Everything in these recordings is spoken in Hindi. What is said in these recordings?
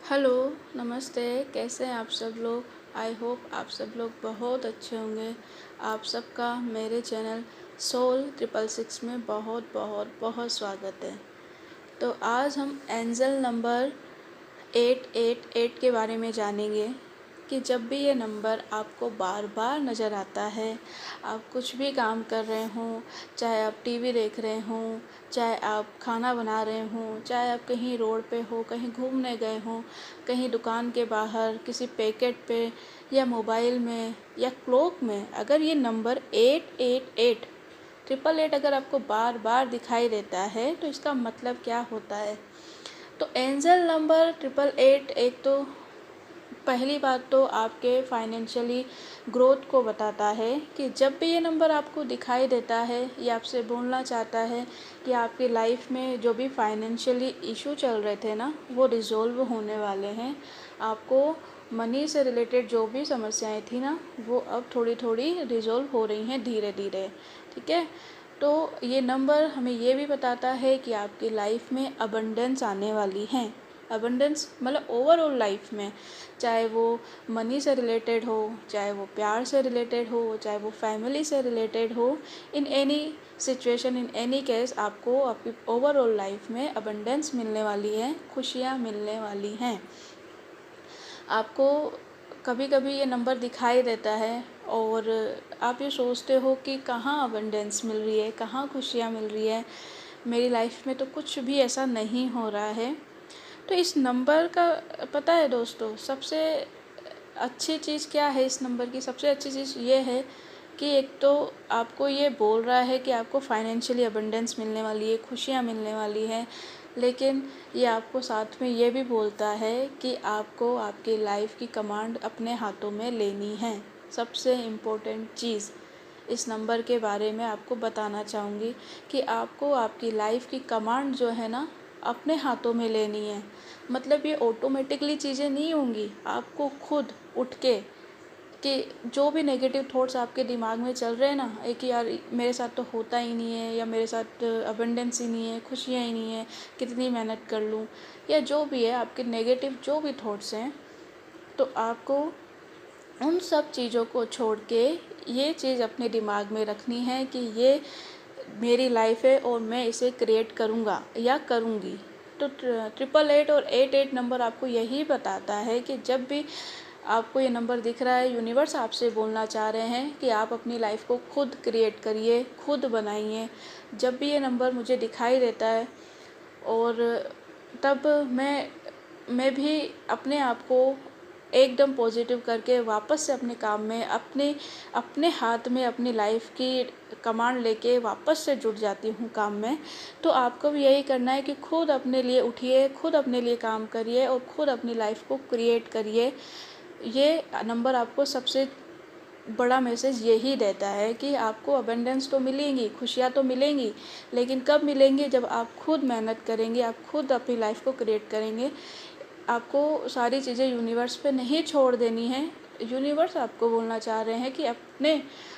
हेलो, नमस्ते। कैसे हैं आप सब लोग? आई होप आप सब लोग बहुत अच्छे होंगे। आप सबका मेरे चैनल सोल 666 में बहुत बहुत बहुत स्वागत है। तो आज हम एंजल नंबर 888 के बारे में जानेंगे कि जब भी ये नंबर आपको बार बार नज़र आता है, आप कुछ भी काम कर रहे हों, चाहे आप टीवी देख रहे हों, चाहे आप खाना बना रहे हों, चाहे आप कहीं रोड पे हो, कहीं घूमने गए हों, कहीं दुकान के बाहर, किसी पैकेट पे या मोबाइल में या क्लॉक में, अगर ये नंबर 888 ट्रिपल एट अगर आपको बार बार दिखाई देता है तो इसका मतलब क्या होता है? तो एंजल नंबर 888 एक तो पहली बात तो आपके फाइनेंशियली ग्रोथ को बताता है कि जब भी ये नंबर आपको दिखाई देता है, ये आपसे बोलना चाहता है कि आपकी लाइफ में जो भी फाइनेंशियली इशू चल रहे थे ना, वो रिज़ॉल्व होने वाले हैं। आपको मनी से रिलेटेड जो भी समस्याएं थी ना, वो अब थोड़ी थोड़ी रिज़ॉल्व हो रही हैं धीरे धीरे। ठीक है। तो ये नंबर हमें ये भी बताता है कि आपकी लाइफ में अबंडेंस आने वाली है। अबंडेंस मतलब ओवरऑल लाइफ में, चाहे वो मनी से रिलेटेड हो, चाहे वो प्यार से रिलेटेड हो, चाहे वो फैमिली से रिलेटेड हो, in any situation, in any case आपको आपकी ओवरऑल लाइफ में अबंडेंस मिलने वाली है, खुशियाँ मिलने वाली हैं। आपको कभी कभी ये नंबर दिखाई देता है और आप ये सोचते हो कि कहाँ अबंडेंस मिल रही है, कहाँ खुशियाँ मिल रही है, मेरी लाइफ में तो कुछ भी ऐसा नहीं हो रहा है। तो इस नंबर का पता है दोस्तों, सबसे अच्छी चीज़ क्या है इस नंबर की? सबसे अच्छी चीज़ ये है कि एक तो आपको ये बोल रहा है कि आपको फाइनेंशियली अबंडेंस मिलने वाली है, खुशियाँ मिलने वाली हैं, लेकिन ये आपको साथ में ये भी बोलता है कि आपको आपकी लाइफ की कमांड अपने हाथों में लेनी है। सबसे इम्पोर्टेंट चीज़ इस नंबर के बारे में आपको बताना चाहूँगी कि आपको आपकी लाइफ की कमांड जो है ना, अपने हाथों में लेनी है। मतलब ये ऑटोमेटिकली चीज़ें नहीं होंगी, आपको खुद उठ के कि जो भी नेगेटिव थॉट्स आपके दिमाग में चल रहे हैं ना, एक यार मेरे साथ तो होता ही नहीं है, या मेरे साथ अबंडेंस ही नहीं है, खुशियाँ ही नहीं है, कितनी मेहनत कर लूँ, या जो भी है आपके नेगेटिव जो भी थॉट्स हैं, तो आपको उन सब चीज़ों को छोड़ के ये चीज़ अपने दिमाग में रखनी है कि ये मेरी लाइफ है और मैं इसे क्रिएट करूँगा या करूँगी। तो 888 और 88 नंबर आपको यही बताता है कि जब भी आपको ये नंबर दिख रहा है, यूनिवर्स आपसे बोलना चाह रहे हैं कि आप अपनी लाइफ को खुद क्रिएट करिए, खुद बनाइए। जब भी ये नंबर मुझे दिखाई देता है और तब मैं भी अपने आप को एकदम पॉजिटिव करके वापस से अपने काम में, अपने अपने हाथ में अपनी लाइफ की कमांड लेके वापस से जुट जाती हूँ काम में। तो आपको भी यही करना है कि खुद अपने लिए उठिए, खुद अपने लिए काम करिए और खुद अपनी लाइफ को क्रिएट करिए। ये नंबर आपको सबसे बड़ा मैसेज यही देता है कि आपको अबंडेंस तो मिलेंगी, खुशियाँ तो मिलेंगी, लेकिन कब मिलेंगी? जब आप खुद मेहनत करेंगे, आप खुद अपनी लाइफ को क्रिएट करेंगे। आपको सारी चीज़ें यूनिवर्स पे नहीं छोड़ देनी है। यूनिवर्स आपको बोलना चाह रहे हैं कि अपने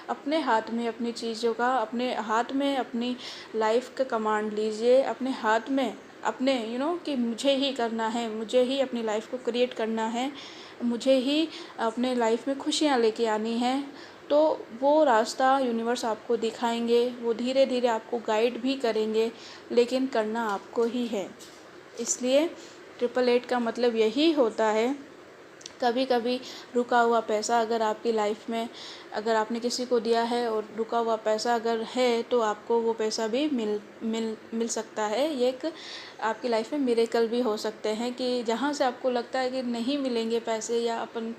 अपने हाथ में अपनी चीज़ों का, अपने हाथ में अपनी लाइफ का कमांड लीजिए, अपने हाथ में अपने कि मुझे ही करना है, मुझे ही अपनी लाइफ को क्रिएट करना है, मुझे ही अपने लाइफ में खुशियाँ लेके आनी हैं। तो वो रास्ता यूनिवर्स आपको दिखाएंगे, वो धीरे धीरे आपको गाइड भी करेंगे, लेकिन करना आपको ही है। इसलिए 888 का मतलब यही होता है। कभी कभी रुका हुआ पैसा अगर आपकी लाइफ में, अगर आपने किसी को दिया है और रुका हुआ पैसा अगर है, तो आपको वो पैसा भी मिल सकता है। ये एक आपकी लाइफ में मिरेकल भी हो सकते हैं कि जहाँ से आपको लगता है कि नहीं मिलेंगे पैसे या अपन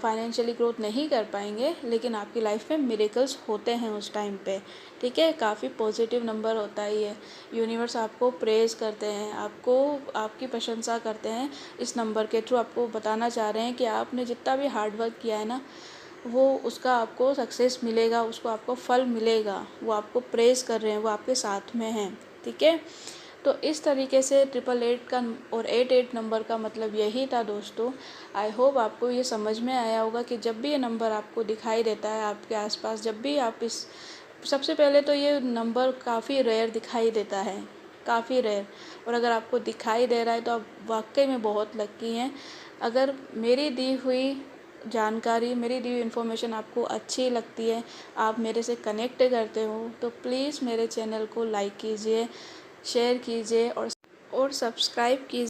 फाइनेंशियली ग्रोथ नहीं कर पाएंगे, लेकिन आपकी लाइफ में मिरेकल्स होते हैं उस टाइम पे। ठीक है, काफ़ी पॉजिटिव नंबर होता है ये। यूनिवर्स आपको प्रेज़ करते हैं, आपको आपकी प्रशंसा करते हैं। इस नंबर के थ्रू आपको बताना चाह रहे हैं कि आपने जितना भी हार्ड वर्क किया है ना, वो उसका आपको सक्सेस मिलेगा, उसको आपको फल मिलेगा। वो आपको प्रेज़ कर रहे हैं, वो आपके साथ में हैं। ठीक है। तो इस तरीके से 888 का और 88 नंबर का मतलब यही था दोस्तों। आई होप आपको ये समझ में आया होगा कि जब भी ये नंबर आपको दिखाई देता है आपके आसपास, जब भी आप इस सबसे पहले तो ये नंबर काफ़ी रेयर दिखाई देता है, काफ़ी रेयर, और अगर आपको दिखाई दे रहा है तो आप वाकई में बहुत लकी हैं। अगर मेरी दी हुई जानकारी, मेरी दी हुई इन्फॉर्मेशन आपको अच्छी लगती है, आप मेरे से कनेक्ट करते हो, तो प्लीज़ मेरे चैनल को लाइक कीजिए, शेयर कीजिए और सब्सक्राइब कीजिए।